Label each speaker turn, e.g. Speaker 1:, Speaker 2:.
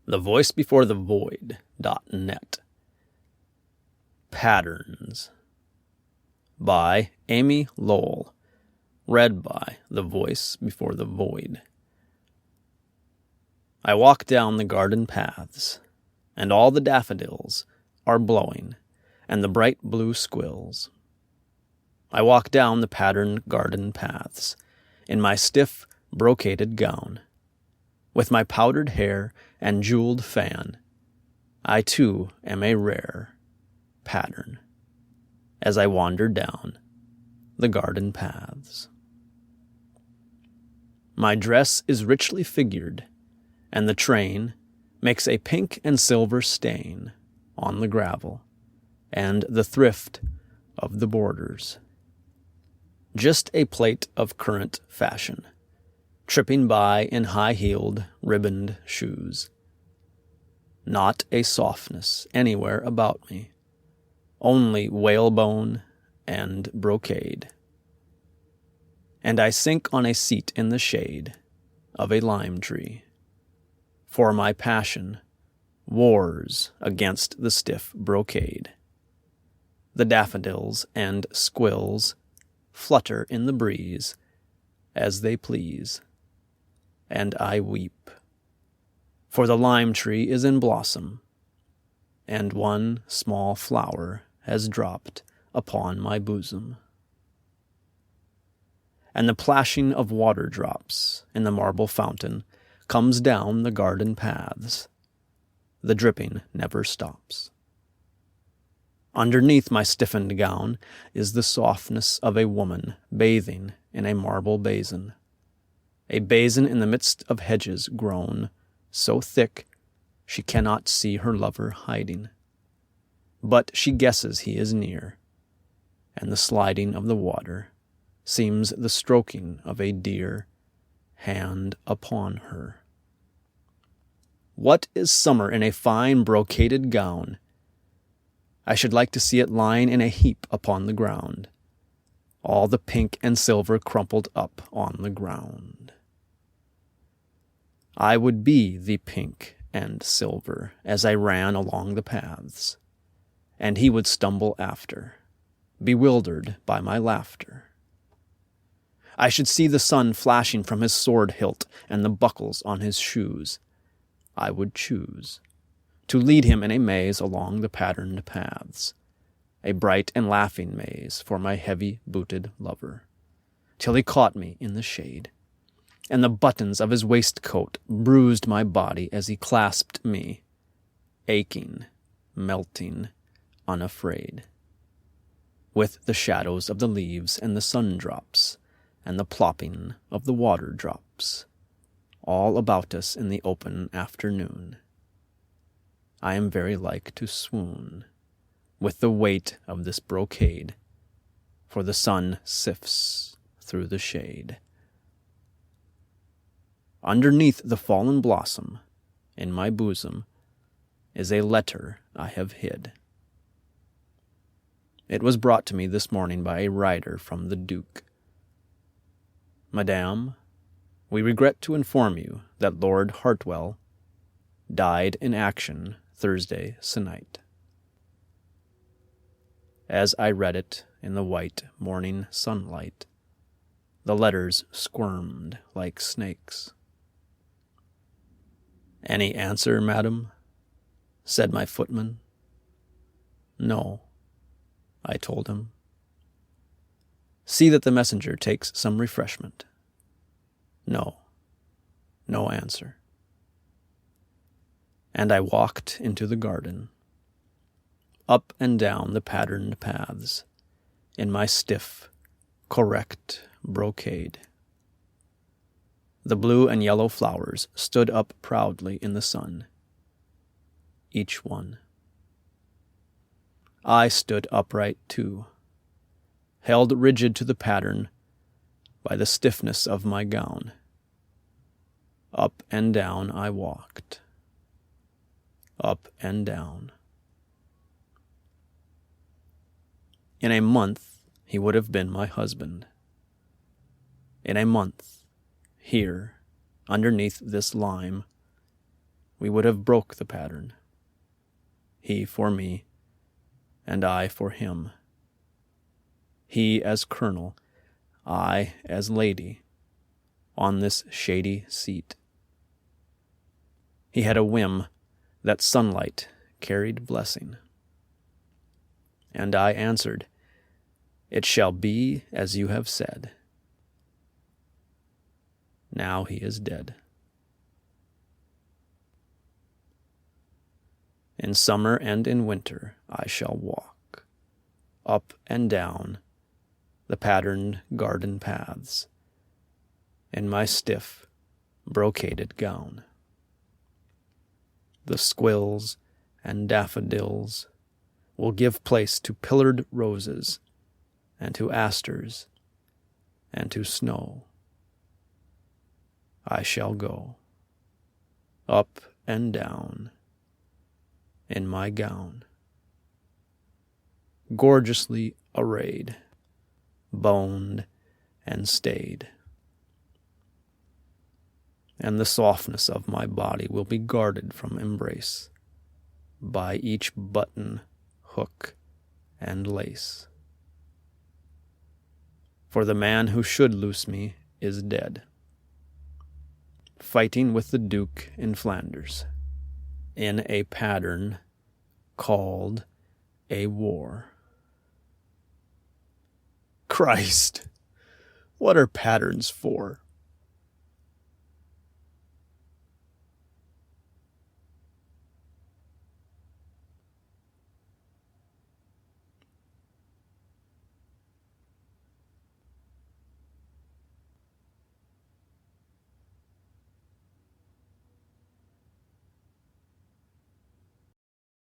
Speaker 1: thevoicebeforethevoid.net. Patterns by Amy Lowell. Read by The Voice Before the Void. I walk down the garden paths, and all the daffodils are blowing, and the bright blue squills. I walk down the patterned garden paths, in my stiff brocaded gown, with my powdered hair and jeweled fan. I too am a rare pattern, as I wander down the garden paths. My dress is richly figured, and the train makes a pink and silver stain on the gravel and the thrift of the borders. Just a plate of current fashion, tripping by in high-heeled, ribboned shoes. Not a softness anywhere about me, only whalebone and brocade. And I sink on a seat in the shade of a lime tree, for my passion wars against the stiff brocade. The daffodils and squills flutter in the breeze as they please, and I weep, for the lime tree is in blossom, and one small flower has dropped upon my bosom. And the plashing of water drops in the marble fountain comes down the garden paths. The dripping never stops. Underneath my stiffened gown is the softness of a woman bathing in a marble basin. A basin in the midst of hedges grown so thick she cannot see her lover hiding. But she guesses he is near, and the sliding of the water seems the stroking of a dear hand upon her. What is summer in a fine brocaded gown? I should like to see it lying in a heap upon the ground, all the pink and silver crumpled up on the ground. I would be the pink and silver as I ran along the paths, and he would stumble after, bewildered by my laughter. I should see the sun flashing from his sword hilt and the buckles on his shoes. I would choose to lead him in a maze along the patterned paths, a bright and laughing maze for my heavy-booted lover, till he caught me in the shade, and the buttons of his waistcoat bruised my body as he clasped me, aching, melting, unafraid, with the shadows of the leaves and the sun-drops and the plopping of the water drops all about us in the open afternoon. I am very like to swoon with the weight of this brocade, for the sun sifts through the shade. Underneath the fallen blossom, in my bosom, is a letter I have hid. It was brought to me this morning by a rider from the Duke. Madame, we regret to inform you that Lord Hartwell died in action Thursday se'nnight. As I read it in the white morning sunlight, the letters squirmed like snakes. "Any answer, madam?" said my footman. "No," I told him. "See that the messenger takes some refreshment." No answer. And I walked into the garden, up and down the patterned paths, in my stiff, correct brocade. The blue and yellow flowers stood up proudly in the sun, each one. I stood upright too, held rigid to the pattern by the stiffness of my gown. Up and down I walked, up and down. In a month he would have been my husband. In a month, here, underneath this lime, we would have broke the pattern. He for me, and I for him. He as colonel, I as lady, on this shady seat. He had a whim that sunlight carried blessing. And I answered, "It shall be as you have said." Now he is dead. In summer and in winter I shall walk up and down the patterned garden paths in my stiff, brocaded gown. The squills and daffodils will give place to pillared roses and to asters and to snow. I shall go up and down in my gown, gorgeously arrayed, boned and stayed, and the softness of my body will be guarded from embrace by each button, hook, and lace. For the man who should loose me is dead, fighting with the Duke in Flanders, in a pattern called a war. Christ, what are patterns for?